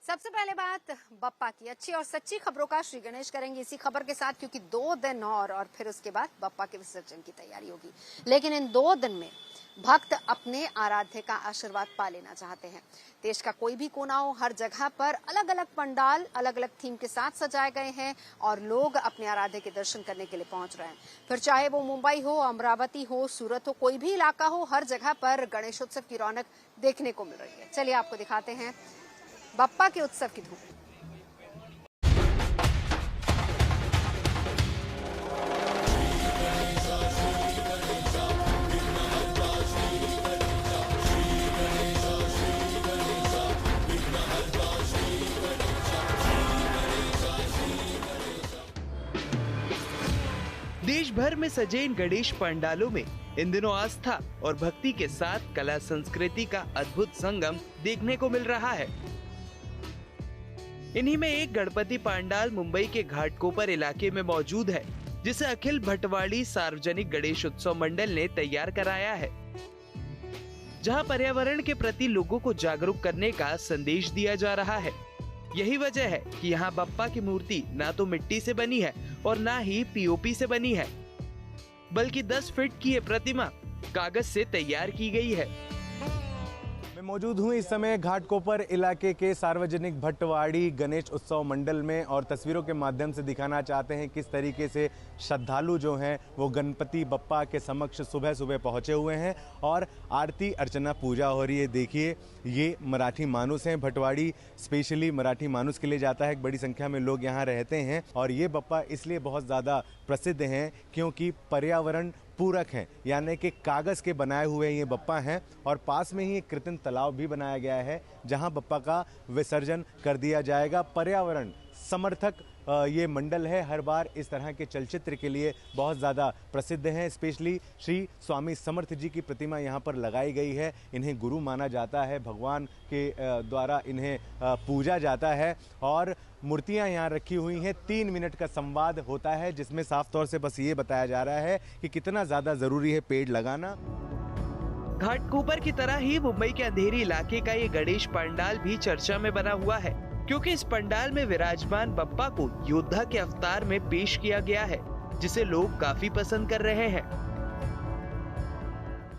सबसे पहले बात बप्पा की अच्छी और सच्ची खबरों का श्री गणेश करेंगे इसी खबर के साथ, क्योंकि 2 दिन और फिर उसके बाद बप्पा के विसर्जन की तैयारी होगी। लेकिन इन 2 दिन में भक्त अपने आराध्य का आशीर्वाद पा लेना चाहते हैं। देश का कोई भी कोना हो, हर जगह पर अलग अलग पंडाल अलग अलग थीम के साथ सजाए गए हैं और लोग अपने आराध्य के दर्शन करने के लिए पहुंच रहे हैं। फिर चाहे वो मुंबई हो, अमरावती हो, सूरत हो, कोई भी इलाका हो, हर जगह पर गणेशोत्सव की रौनक देखने को मिल रही है। चलिए आपको दिखाते हैं बप्पा के उत्सव की धूम। देश भर में सजे इन गणेश पंडालों में इन दिनों आस्था और भक्ति के साथ कला संस्कृति का अद्भुत संगम देखने को मिल रहा है। इन्हीं में एक गणपति पंडाल मुंबई के घाटकोपर इलाके में मौजूद है, जिसे अखिल भटवाड़ी सार्वजनिक गणेश उत्सव मंडल ने तैयार कराया है, जहां पर्यावरण के प्रति लोगों को जागरूक करने का संदेश दिया जा रहा है। यही वजह है कि यहाँ बप्पा की मूर्ति ना तो मिट्टी से बनी है और ना ही पीओपी से बनी है, बल्कि 10 फीट की ये प्रतिमा कागज से तैयार की गई है। मैं मौजूद हूँ इस समय घाटकोपर इलाके के सार्वजनिक भटवाड़ी गणेश उत्सव मंडल में और तस्वीरों के माध्यम से दिखाना चाहते हैं किस तरीके से श्रद्धालु जो हैं वो गणपति बप्पा के समक्ष सुबह सुबह पहुँचे हुए हैं और आरती अर्चना पूजा हो रही है। देखिए ये मराठी मानुस हैं, भटवाड़ी स्पेशली मराठी मानुस के लिए जाता है। एक बड़ी संख्या में लोग यहाँ रहते हैं और ये बप्पा इसलिए बहुत ज़्यादा प्रसिद्ध हैं क्योंकि पर्यावरण पूरक हैं, यानी कि कागज़ के बनाए हुए ये बप्पा हैं और पास में ही एक कृत्रिम तालाब भी बनाया गया है जहां बप्पा का विसर्जन कर दिया जाएगा। पर्यावरण समर्थक ये मंडल है, हर बार इस तरह के चलचित्र के लिए बहुत ज़्यादा प्रसिद्ध हैं। स्पेशली श्री स्वामी समर्थ जी की प्रतिमा यहाँ पर लगाई गई है। इन्हें गुरु माना जाता है, भगवान के द्वारा इन्हें पूजा जाता है और मूर्तियां यहाँ रखी हुई हैं। 3 मिनट का संवाद होता है जिसमें साफ तौर से बस ये बताया जा रहा है कि कितना ज़्यादा ज़रूरी है पेड़ लगाना। घाटकोपर की तरह ही मुंबई के अंधेरी इलाके का ये गणेश पंडाल भी चर्चा में बना हुआ है, क्योंकि इस पंडाल में विराजमान बप्पा को योद्धा के अवतार में पेश किया गया है, जिसे लोग काफी पसंद कर रहे हैं।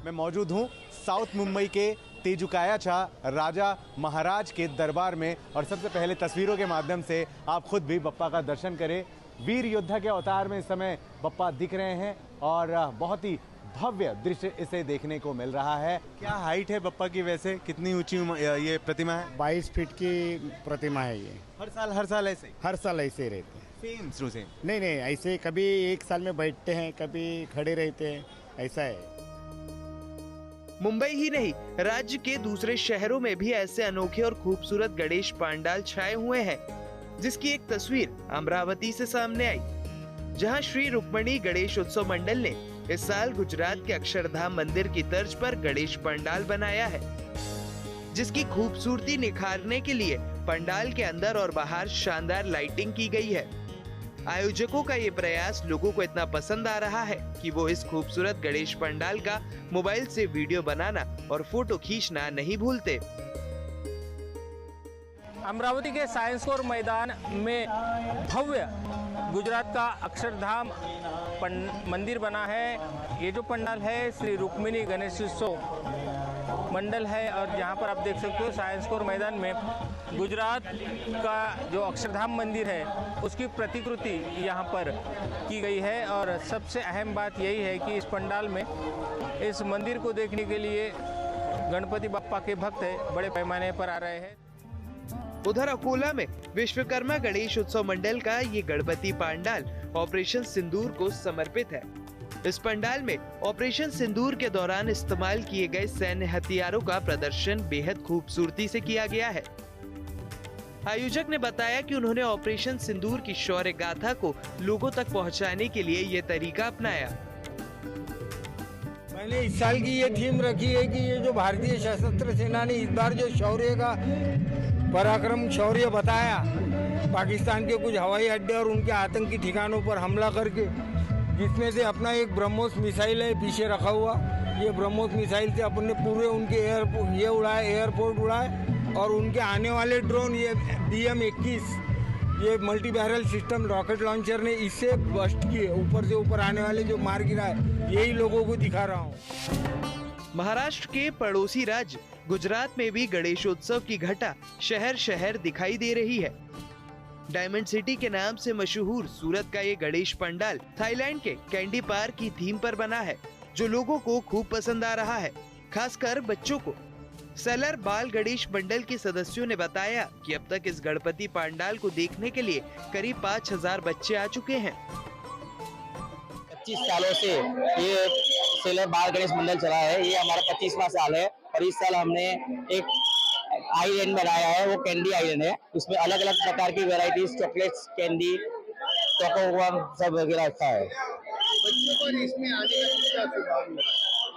मैं मौजूद हूँ साउथ मुंबई के तेजुकायाचा राजा महाराज के दरबार में और सबसे पहले तस्वीरों के माध्यम से आप खुद भी बप्पा का दर्शन करें। वीर योद्धा के अवतार में इस समय बप्पा दिख रहे हैं और बहुत ही भव्य दृश्य इसे देखने को मिल रहा है। क्या हाइट है बप्पा की, वैसे कितनी ऊंची ये प्रतिमा है? 22 फीट की प्रतिमा है ये। हर साल ऐसे? हर साल ऐसे रहते हैं। Same to same? नहीं, ऐसे कभी एक साल में बैठते हैं, कभी खड़े रहते हैं, ऐसा है। मुंबई ही नहीं, राज्य के दूसरे शहरों में भी ऐसे अनोखे और खूबसूरत गणेश पंडाल छाए हुए हैं, जिसकी एक तस्वीर अमरावती से सामने आई, जहां श्री रुक्मणी गणेश उत्सव मंडल ने इस साल गुजरात के अक्षरधाम मंदिर की तर्ज पर गणेश पंडाल बनाया है, जिसकी खूबसूरती निखारने के लिए पंडाल के अंदर और बाहर शानदार लाइटिंग की गई है। आयोजकों का ये प्रयास लोगों को इतना पसंद आ रहा है कि वो इस खूबसूरत गणेश पंडाल का मोबाइल से वीडियो बनाना और फोटो खींचना नहीं भूलते। अमरावती के साइंस कोर मैदान में भव्य गुजरात का अक्षरधाम मंदिर बना है। ये जो पंडाल है श्री रुक्मिणी गणेशोत्सव मंडल है और यहाँ पर आप देख सकते हो साइंस कोर मैदान में गुजरात का जो अक्षरधाम मंदिर है उसकी प्रतिकृति यहाँ पर की गई है। और सबसे अहम बात यही है कि इस पंडाल में इस मंदिर को देखने के लिए गणपति बप्पा के भक्त बड़े पैमाने पर आ रहे हैं। उधर अकोला में विश्वकर्मा गणेश उत्सव मंडल का ये गणपति पंडाल ऑपरेशन सिंदूर को समर्पित है। इस पंडाल में ऑपरेशन सिंदूर के दौरान इस्तेमाल किए गए सैन्य हथियारों का प्रदर्शन बेहद खूबसूरती से किया गया है। आयोजक ने बताया कि उन्होंने ऑपरेशन सिंदूर की शौर्य गाथा को लोगों तक पहुंचाने के लिए ये तरीका अपनाया। मैंने इस साल की ये थीम रखी है कि ये जो भारतीय सशस्त्र सेना ने इस बार जो शौर्य का पराक्रम शौर्य बताया, पाकिस्तान के कुछ हवाई अड्डे और उनके आतंकी ठिकानों पर हमला करके, जिसमें से अपना एक ब्रह्मोस मिसाइल है पीछे रखा हुआ। ये ब्रह्मोस मिसाइल से अपन ने पूरे उनके एयरपोर्ट उड़ाए और उनके आने वाले ड्रोन ये BM-21 ये multi barrel system rocket launcher ने इससे बस्ट किए, ऊपर से ऊपर आने वाले जो मार गिरा है, यही लोगों को दिखा रहा हूँ। महाराष्ट्र के पड़ोसी राज्य गुजरात में भी गणेशोत्सव की घटा शहर शहर दिखाई दे रही है। डायमंड सिटी के नाम से मशहूर सूरत का ये गणेश पंडाल थाईलैंड के कैंडी पार्क की थीम पर बना है, जो लोगों को खूब पसंद आ रहा है, खासकर बच्चों को। सेलर बाल गणेश मंडल के सदस्यों ने बताया कि अब तक इस गणपति पंडाल को देखने के लिए करीब 5000 बच्चे आ चुके हैं। 25 सालों से ये सेलर बाल गणेश मंडल चला है, ये हमारा 25वां साल है और इस साल हमने एक आइलैंड बनाया है, वो कैंडी आइलैंड है। उसमें अलग अलग प्रकार की वेराइटीज, चॉकलेट्स, कैंडी, चॉकोबार सब वगैरह रखा है।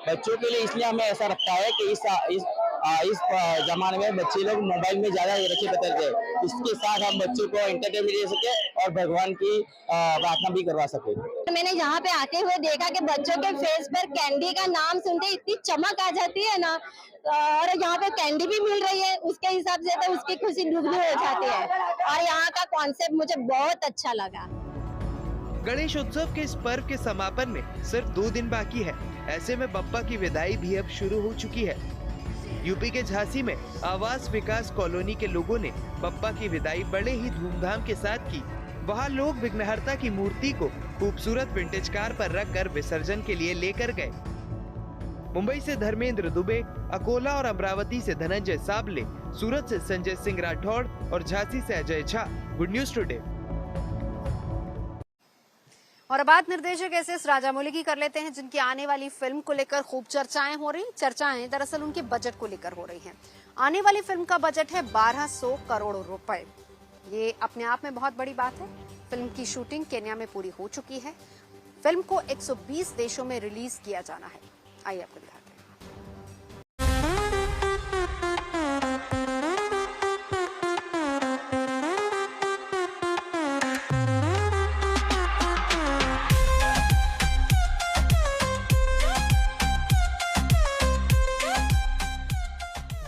बच्चों के लिए इसलिए हमें ऐसा रखा है कि इस जमाने में बच्चे लोग मोबाइल में ज्यादा रखे रहते हैं, इसके साथ हम बच्चों को एंटरटेनमेंट दे सके और भगवान की प्रार्थना भी करवा सके। मैंने यहाँ पे आते हुए देखा कि बच्चों के फेस पर कैंडी का नाम सुनते इतनी चमक आ जाती है ना, और यहाँ पे कैंडी भी मिल रही है, उसके हिसाब से तो उसकी खुशी दुगनी हो जाती है। और यहाँ का कॉन्सेप्ट मुझे बहुत अच्छा लगा। गणेश उत्सव के इस पर्व के समापन में सिर्फ 2 दिन बाकी है। ऐसे में बप्पा की विदाई भी अब शुरू हो चुकी है। यूपी के झांसी में आवास विकास कॉलोनी के लोगों ने बप्पा की विदाई बड़े ही धूमधाम के साथ की। वहां लोग विघ्नहर्ता की मूर्ति को खूबसूरत विंटेज कार पर रखकर विसर्जन के लिए लेकर गए। मुंबई से धर्मेंद्र दुबे, अकोला और अमरावती से धनंजय साबले, सूरत से संजय सिंह राठौड़ और झांसी से Ajay Jha, good news today. और अब बात निर्देशक SS राजामौली की कर लेते हैं, जिनकी आने वाली फिल्म को लेकर खूब चर्चाएं हो रही। चर्चाएं दरअसल उनके बजट को लेकर हो रही हैं। आने वाली फिल्म का बजट है 1200 करोड़ रुपए। ये अपने आप में बहुत बड़ी बात है। फिल्म की शूटिंग केन्या में पूरी हो चुकी है। फिल्म को 120 देशों में रिलीज किया जाना है। आइए आपको दिखाते हैं।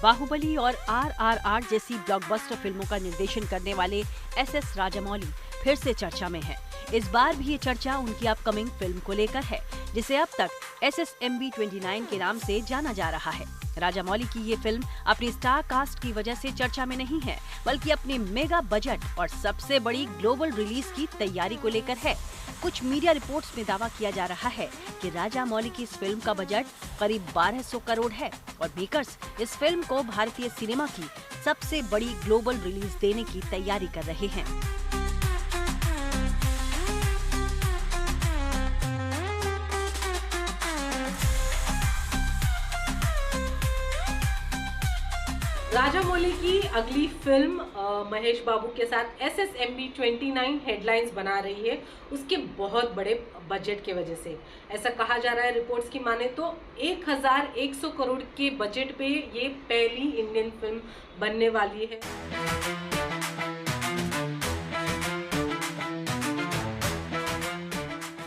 बाहुबली और RRR जैसी ब्लॉकबस्टर फिल्मों का निर्देशन करने वाले SS राजामौली फिर से चर्चा में हैं। इस बार भी ये चर्चा उनकी अपकमिंग फिल्म को लेकर है, जिसे अब तक SSMB29 के नाम से जाना जा रहा है। राजामौली की ये फिल्म अपनी स्टार कास्ट की वजह से चर्चा में नहीं है, बल्कि अपने मेगा बजट और सबसे बड़ी ग्लोबल रिलीज की तैयारी को लेकर है। कुछ मीडिया रिपोर्ट्स में दावा किया जा रहा है कि राजामौली की इस फिल्म का बजट करीब 1200 करोड़ है और मेकर्स इस फिल्म को भारतीय सिनेमा की सबसे बड़ी ग्लोबल रिलीज देने की तैयारी कर रहे हैं। राजामौली की अगली फिल्म महेश बाबू के साथ SSMB29 हेडलाइंस बना रही है, उसके बहुत बड़े बजट के वजह से। ऐसा कहा जा रहा है रिपोर्ट्स की माने तो 1100 करोड़ के बजट पे ये पहली इंडियन फिल्म बनने वाली है।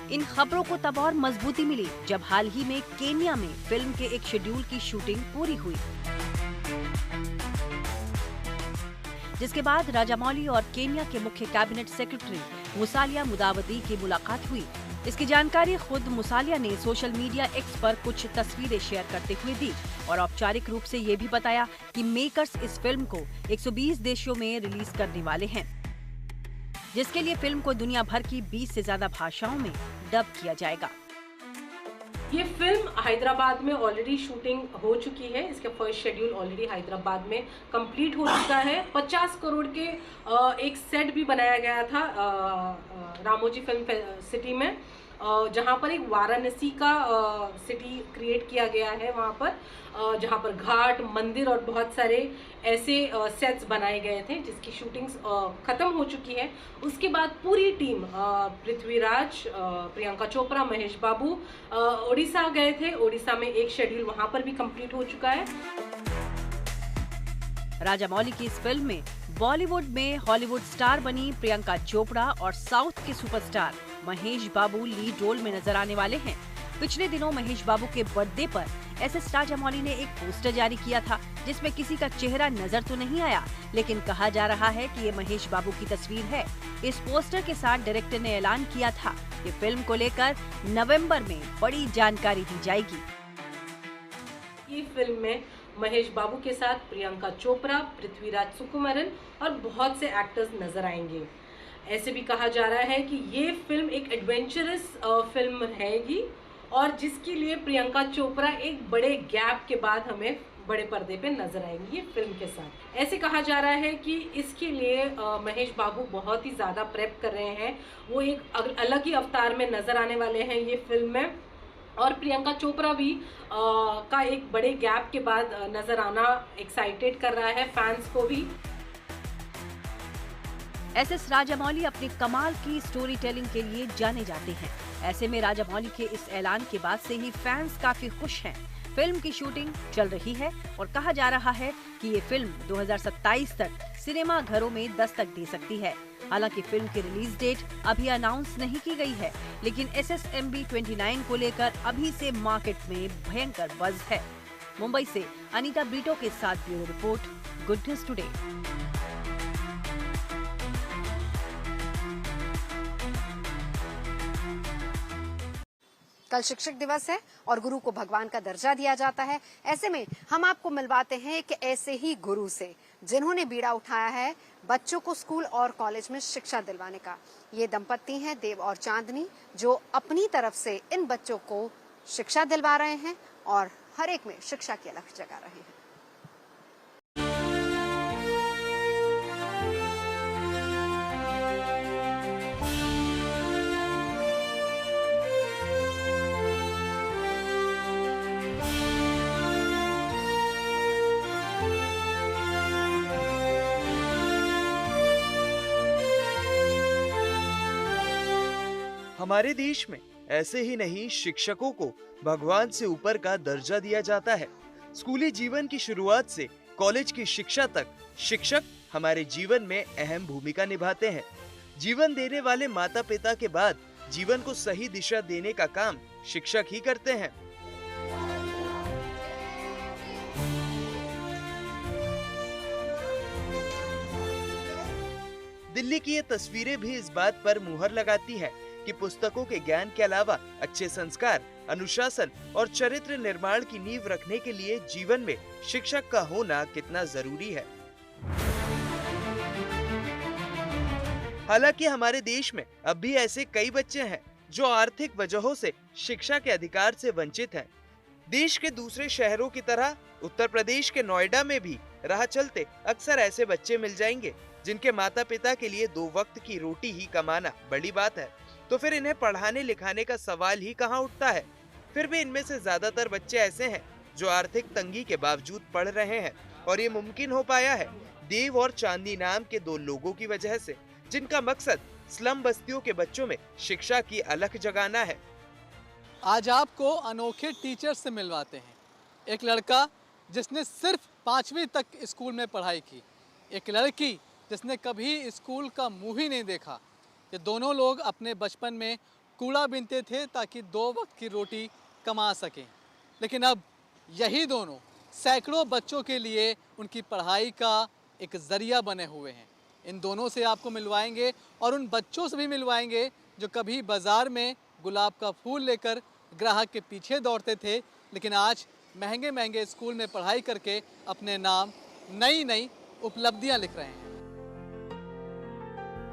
इन खबरों को तब और मजबूती मिली जब हाल ही में केन्या में फिल्म के एक शेड्यूल की शूटिंग पूरी हुई, जिसके बाद राजामौली और केन्या के मुख्य कैबिनेट सेक्रेटरी मुसालिया मुदावती की मुलाकात हुई। इसकी जानकारी खुद मुसालिया ने सोशल मीडिया X पर कुछ तस्वीरें शेयर करते हुए दी और औपचारिक रूप से ये भी बताया कि मेकर्स इस फिल्म को 120 देशों में रिलीज करने वाले हैं, जिसके लिए फिल्म को दुनिया भर की 20 से ज्यादा भाषाओं में डब किया जाएगा। ये फिल्म हैदराबाद में ऑलरेडी शूटिंग हो चुकी है। इसका फर्स्ट शेड्यूल ऑलरेडी हैदराबाद में कंप्लीट हो चुका है। 50 करोड़ के एक सेट भी बनाया गया था रामोजी फिल्म सिटी में, जहाँ पर एक वाराणसी का सिटी क्रिएट किया गया है, वहाँ पर जहाँ पर घाट, मंदिर और बहुत सारे ऐसे सेट्स बनाए गए थे, जिसकी शूटिंग्स ख़त्म हो चुकी है। उसके बाद पूरी टीम पृथ्वीराज, प्रियंका चोपड़ा, महेश बाबू उड़ीसा गए थे। उड़ीसा में एक शेड्यूल वहाँ पर भी कंप्लीट हो चुका है। राजामौली की इस फिल्म में बॉलीवुड में हॉलीवुड स्टार बनी प्रियंका चोपड़ा और साउथ के सुपरस्टार महेश बाबू लीड रोल में नजर आने वाले हैं। पिछले दिनों महेश बाबू के बर्थडे पर एसएस राजामौली ने एक पोस्टर जारी किया था, जिसमें किसी का चेहरा नजर तो नहीं आया, लेकिन कहा जा रहा है कि ये महेश बाबू की तस्वीर है। इस पोस्टर के साथ डायरेक्टर ने ऐलान किया था कि फिल्म को लेकर नवंबर में बड़ी जानकारी दी जाएगी। ये फिल्म में महेश बाबू के साथ प्रियंका चोपड़ा, पृथ्वीराज सुकुमारन और बहुत से एक्टर्स नजर आएंगे। ऐसे भी कहा जा रहा है कि ये फिल्म एक एडवेंचरस फिल्म रहेगी और जिसके लिए प्रियंका चोपड़ा एक बड़े गैप के बाद हमें बड़े पर्दे पे नजर आएंगी ये फिल्म के साथ। ऐसे कहा जा रहा है कि इसके लिए महेश बाबू बहुत ही ज़्यादा प्रेप कर रहे हैं। वो एक अलग ही अवतार में नजर आने वाले हैं ये फिल्म में, और प्रियंका चोपड़ा भी का एक बड़े गैप के बाद नजर आना एक्साइटेड कर रहा है फैंस को भी। एसएस राजामौली अपनी कमाल की स्टोरी टेलिंग के लिए जाने जाते हैं। ऐसे में राजामौली के इस ऐलान के बाद से ही फैंस काफी खुश हैं। फिल्म की शूटिंग चल रही है और कहा जा रहा है कि ये फिल्म 2027 तक सिनेमा घरों में दस्तक दे सकती है। हालांकि फिल्म की रिलीज डेट अभी अनाउंस नहीं की गई है, लेकिन SSMB 29 को लेकर अभी से मार्केट में भयंकर बज़ है। मुंबई से अनीता ब्रिटो के साथ bureau report, good news today. कल शिक्षक दिवस है और गुरु को भगवान का दर्जा दिया जाता है। ऐसे में हम आपको मिलवाते हैं एक ऐसे ही गुरु से जिन्होंने बीड़ा उठाया है बच्चों को स्कूल और कॉलेज में शिक्षा दिलवाने का। ये दंपत्ति हैं देव और चांदनी, जो अपनी तरफ से इन बच्चों को शिक्षा दिलवा रहे हैं और हर एक में शिक्षा की अलख जगा रहे हैं। हमारे देश में ऐसे ही नहीं शिक्षकों को भगवान से ऊपर का दर्जा दिया जाता है। स्कूली जीवन की शुरुआत से कॉलेज की शिक्षा तक शिक्षक हमारे जीवन में अहम भूमिका निभाते हैं। जीवन देने वाले माता पिता के बाद जीवन को सही दिशा देने का काम शिक्षक ही करते हैं। दिल्ली की ये तस्वीरें भी इस बात पर मुहर लगाती है कि पुस्तकों के ज्ञान के अलावा अच्छे संस्कार, अनुशासन और चरित्र निर्माण की नींव रखने के लिए जीवन में शिक्षक का होना कितना जरूरी है। हालांकि हमारे देश में अब भी ऐसे कई बच्चे हैं जो आर्थिक वजहों से शिक्षा के अधिकार से वंचित हैं। देश के दूसरे शहरों की तरह उत्तर प्रदेश के नोएडा में भी राह चलते अक्सर ऐसे बच्चे मिल जाएंगे जिनके माता पिता के लिए 2 वक्त की रोटी ही कमाना बड़ी बात है। तो फिर इन्हें पढ़ाने लिखाने का सवाल ही कहाँ उठता है। फिर भी इनमें से ज्यादातर बच्चे ऐसे हैं जो आर्थिक तंगी के बावजूद पढ़ रहे हैं, और ये मुमकिन हो पाया है देव और चांदनी नाम के 2 लोगों की वजह से, जिनका मकसद स्लम बस्तियों के बच्चों में शिक्षा की अलख जगाना है। आज आपको अनोखे टीचर से मिलवाते हैं। एक लड़का जिसने सिर्फ 5वीं तक स्कूल में पढ़ाई की, एक लड़की जिसने कभी स्कूल का मुंह ही नहीं देखा। ये दोनों लोग अपने बचपन में कूड़ा बीनते थे ताकि 2 वक्त की रोटी कमा सकें, लेकिन अब यही दोनों सैकड़ों बच्चों के लिए उनकी पढ़ाई का एक जरिया बने हुए हैं। इन दोनों से आपको मिलवाएंगे और उन बच्चों से भी मिलवाएंगे जो कभी बाजार में गुलाब का फूल लेकर ग्राहक के पीछे दौड़ते थे, लेकिन आज महंगे महंगे स्कूल में पढ़ाई करके अपने नाम नई नई उपलब्धियां लिख रहे हैं।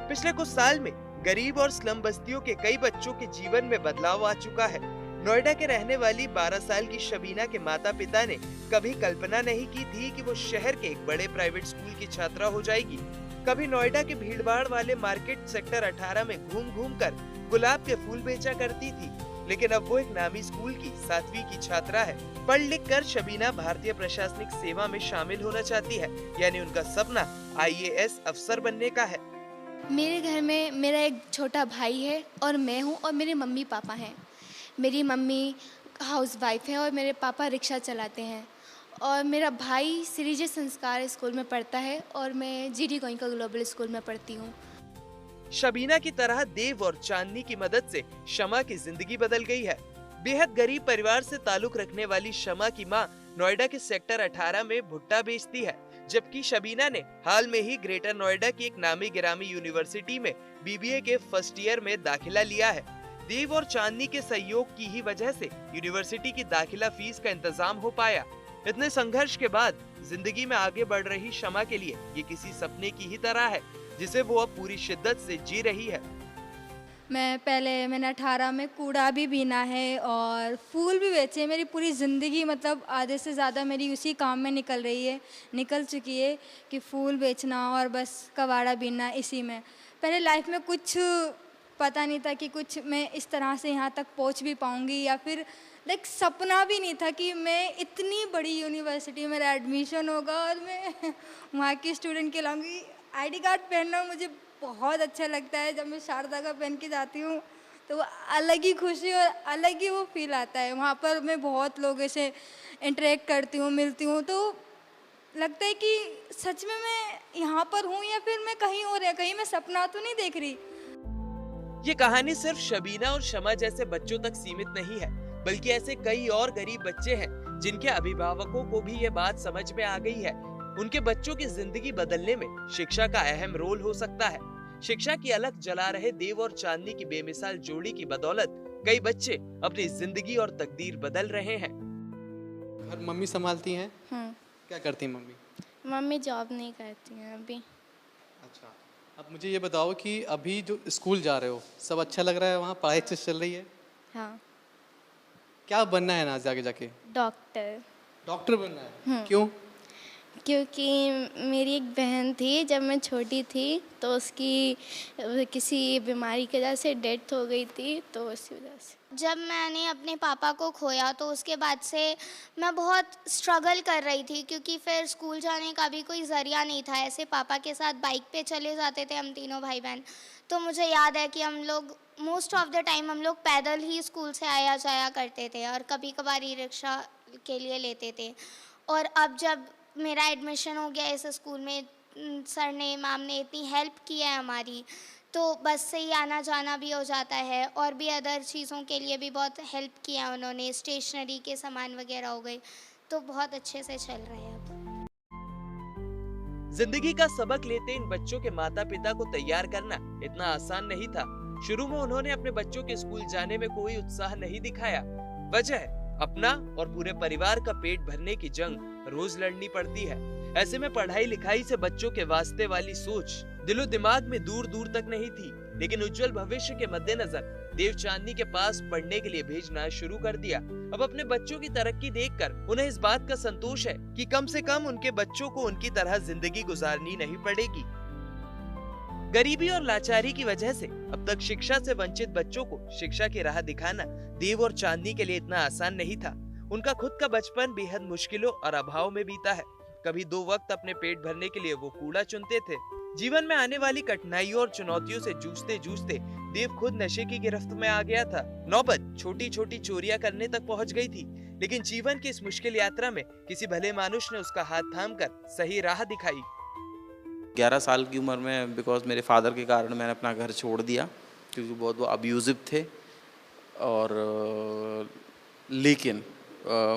पिछले कुछ साल में गरीब और स्लम बस्तियों के कई बच्चों के जीवन में बदलाव आ चुका है। नोएडा के रहने वाली 12 साल की शबीना के माता पिता ने कभी कल्पना नहीं की थी कि वो शहर के एक बड़े प्राइवेट स्कूल की छात्रा हो जाएगी। कभी नोएडा के भीड़भाड़ वाले मार्केट सेक्टर 18 में घूम घूम कर गुलाब के फूल बेचा करती थी, लेकिन अब वो एक नामी स्कूल की 7वीं की छात्रा है। पढ़ लिख कर शबीना भारतीय प्रशासनिक सेवा में शामिल होना चाहती है, यानी उनका सपना IAS अफसर बनने का है। मेरे घर में मेरा एक छोटा भाई है और मैं हूँ और मेरे मम्मी पापा हैं। मेरी मम्मी हाउसवाइफ है और मेरे पापा रिक्शा चलाते हैं, और मेरा भाई श्री जी संस्कार स्कूल में पढ़ता है और मैं GD गोइंका ग्लोबल स्कूल में पढ़ती हूँ। शबीना की तरह देव और चांदनी की मदद से शमा की जिंदगी बदल गई है। बेहद गरीब परिवार से ताल्लुक रखने वाली शमा की मां नोएडा के सेक्टर 18 में भुट्टा बेचती है, जबकि शबीना ने हाल में ही ग्रेटर नोएडा की एक नामी गिरामी यूनिवर्सिटी में बीबीए के फर्स्ट ईयर में दाखिला लिया है। देव और चांदनी के सहयोग की ही वजह से यूनिवर्सिटी की दाखिला फीस का इंतजाम हो पाया। इतने संघर्ष के बाद जिंदगी में आगे बढ़ रही शमा के लिए ये किसी सपने की ही तरह है, जिसे वो अब पूरी शिद्दत से जी रही है। मैंने 18 में कूड़ा भी बीना है और फूल भी बेचे। मेरी पूरी ज़िंदगी मतलब आधे से ज़्यादा मेरी उसी काम में निकल चुकी है कि फूल बेचना और बस कबाड़ा बीनना, इसी में। पहले लाइफ में कुछ पता नहीं था कि कुछ मैं इस तरह से यहाँ तक पहुँच भी पाऊँगी, या फिर सपना भी नहीं था कि मैं इतनी बड़ी यूनिवर्सिटी में मेरा एडमिशन होगा और मैं वहाँ की स्टूडेंट कहलाऊँगी। आईडी कार्ड पहनना मुझे बहुत अच्छा लगता है। जब मैं शारदा का पहन के जाती हूँ तो वो अलग ही खुशी और अलग ही वो फील आता है। वहाँ पर मैं बहुत लोगों से इंटरेक्ट करती हूँ, मिलती हूँ, तो लगता है कि सच में मैं यहाँ पर हूँ या फिर मैं कहीं और है, कहीं मैं सपना तो नहीं देख रही। ये कहानी सिर्फ शबीना और शमा जैसे बच्चों तक सीमित नहीं है, बल्कि ऐसे कई और गरीब बच्चे हैं जिनके अभिभावकों को भी ये बात समझ में आ गई है। उनके बच्चों की जिंदगी बदलने में शिक्षा का अहम रोल हो सकता है। शिक्षा की अलख जला रहे देव और चांदनी की बेमिसाल जोड़ी की बदौलत कई बच्चे अपनी जिंदगी और तकदीर बदल रहे हैं। घर मम्मी संभालती हैं? क्या करती हैं मम्मी? मम्मी जॉब नहीं करती हैं अभी। अच्छा, अब मुझे ये बताओ कि अभी जो स्कूल जा रहे हो सब अच्छा लग रहा है? वहाँ पढ़ाई अच्छे से चल रही है? हाँ। क्या बनना है ना आगे जाके? डॉक्टर बनना है। क्यों? क्योंकि मेरी एक बहन थी, जब मैं छोटी थी तो उसकी किसी बीमारी की वजह से डेथ हो गई थी, तो उसी वजह से जब मैंने अपने पापा को खोया तो उसके बाद से मैं बहुत स्ट्रगल कर रही थी, क्योंकि फिर स्कूल जाने का भी कोई ज़रिया नहीं था। ऐसे पापा के साथ बाइक पे चले जाते थे हम तीनों भाई बहन, तो मुझे याद है कि हम लोग मोस्ट ऑफ द टाइम हम लोग पैदल ही स्कूल से आया जाया करते थे और कभी कभार ई रिक्शा के लिए लेते थे। और अब जब मेरा एडमिशन हो गया इस स्कूल में, सर ने मैम ने इतनी हेल्प की है हमारी, तो बस से ही आना जाना भी हो जाता है और भी अदर चीज़ों के लिए भी बहुत हेल्प किया उन्होंने। स्टेशनरी के सामान वगैरह हो गए, तो बहुत अच्छे से चल रहा है अब। जिंदगी का सबक लेते इन बच्चों के माता पिता को तैयार करना इतना आसान नहीं था। शुरू में उन्होंने अपने बच्चों के स्कूल जाने में कोई उत्साह नहीं दिखाया। वजह अपना और पूरे परिवार का पेट भरने की जंग रोज लड़नी पड़ती है। ऐसे में पढ़ाई लिखाई से बच्चों के वास्ते वाली सोच दिलो दिमाग में दूर दूर तक नहीं थी, लेकिन उज्जवल भविष्य के मद्देनजर देव चांदनी के पास पढ़ने के लिए भेजना शुरू कर दिया। अब अपने बच्चों की तरक्की देखकर उन्हें इस बात का संतोष है कि कम से कम उनके बच्चों को उनकी तरह जिंदगी गुजारनी नहीं पड़ेगी। गरीबी और लाचारी की वजह से अब तक शिक्षा से वंचित बच्चों को शिक्षा की राह दिखाना देव और चांदनी के लिए इतना आसान नहीं था। उनका खुद का बचपन बेहद मुश्किलों और अभाव में बीता है। कभी 2 वक्त अपने पेट भरने के लिए वो कूड़ा चुनते थे। जीवन में आने वाली कठिनाइयों और चुनौतियों से जूझते जूझते देव खुद नशे की गिरफ्त में आ गया था। नौबत छोटी छोटी चोरियां करने तक पहुंच गई थी, लेकिन जीवन की इस मुश्किल यात्रा में किसी भले मानुष ने उसका हाथ थामकर सही राह दिखाई। 11 साल की उम्र में बिकॉज मेरे फादर के कारण मैंने अपना घर छोड़ दिया, क्योंकि बहुत वो अब्यूजिव थे। और लेकिन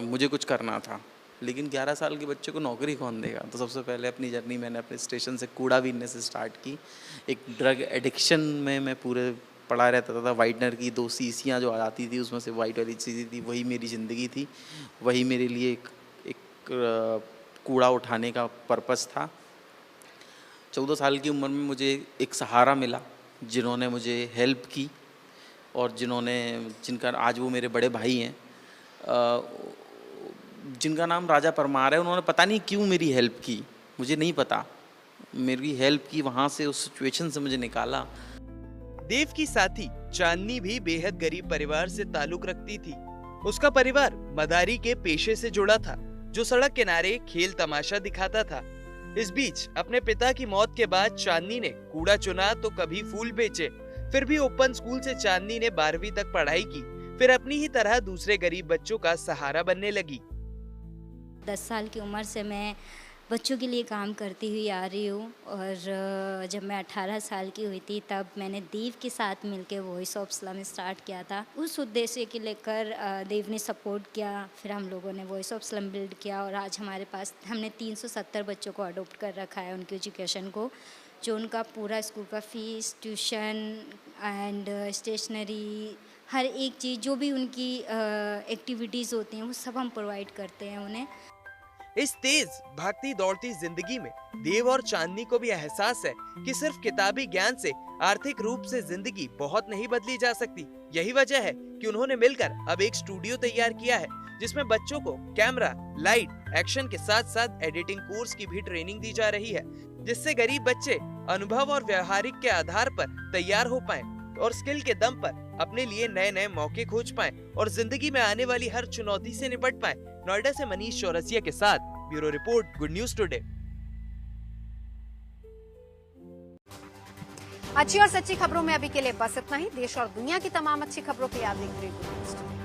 मुझे कुछ करना था, लेकिन 11 साल के बच्चे को नौकरी कौन देगा। तो सबसे पहले अपनी जर्नी मैंने अपने स्टेशन से कूड़ा बीनने से स्टार्ट की। एक ड्रग एडिक्शन में मैं पूरे पड़ा रहता था। वाइटनर की 2 शीशियाँ जो आ जाती थी, उसमें से वाइट वाली चीज़ें थी, वही मेरी ज़िंदगी थी। वही मेरे लिए एक कूड़ा उठाने का पर्पस था। 14 साल की उम्र में मुझे एक सहारा मिला, जिन्होंने मुझे हेल्प की और जिनका आज वो मेरे बड़े भाई हैं, जिनका नाम राजा परमार है। उन्होंने पता नहीं क्यों मेरी हेल्प की, मुझे नहीं पता, मेरी हेल्प की, वहाँ से उस सिचुएशन से मुझे निकाला। देव की साथी चांदनी भी बेहद गरीब परिवार से ताल्लुक रखती थी। उसका परिवार मदारी के पेशे से जुड़ा था, जो सड़क किनारे खेल तमाशा दिखाता था। इस बीच अपने पिता की मौत के बाद चांदनी ने कूड़ा चुना तो कभी फूल बेचे। फिर भी ओपन स्कूल से चांदनी ने 12वीं तक पढ़ाई की, फिर अपनी ही तरह दूसरे गरीब बच्चों का सहारा बनने लगी। 10 साल की उम्र से मैं बच्चों के लिए काम करती हुई आ रही हूँ। और जब मैं 18 साल की हुई थी तब मैंने देव के साथ मिलकर वॉइस ऑफ स्लम स्टार्ट किया था। उस उद्देश्य के लेकर देव ने सपोर्ट किया, फिर हम लोगों ने वॉइस ऑफ स्लम बिल्ड किया और आज हमारे पास हमने 370 बच्चों को अडोप्ट कर रखा है, उनकी एजुकेशन को, जो उनका पूरा स्कूल का फीस, ट्यूशन एंड स्टेशनरी, हर एक चीज़ जो भी उनकी एक्टिविटीज़ होती हैं वो सब हम प्रोवाइड करते हैं उन्हें। इस तेज भागती दौड़ती जिंदगी में देव और चांदनी को भी एहसास है कि सिर्फ किताबी ज्ञान से आर्थिक रूप से जिंदगी बहुत नहीं बदली जा सकती। यही वजह है कि उन्होंने मिलकर अब एक स्टूडियो तैयार किया है जिसमें बच्चों को कैमरा, लाइट, एक्शन के साथ साथ एडिटिंग कोर्स की भी ट्रेनिंग दी जा रही है, जिससे गरीब बच्चे अनुभव और व्यवहारिक के आधार पर तैयार हो पाएं और स्किल के दम पर अपने लिए नए नए मौके खोज पाएं और जिंदगी में आने वाली हर चुनौती से निपट पाएं। नोएडा से मनीष चौरसिया के साथ bureau report, good news today. अच्छी और सच्ची खबरों में अभी के लिए बस इतना ही। देश और दुनिया की तमाम अच्छी खबरों के लिए आप देखते रहिए गुड न्यूज टुडे।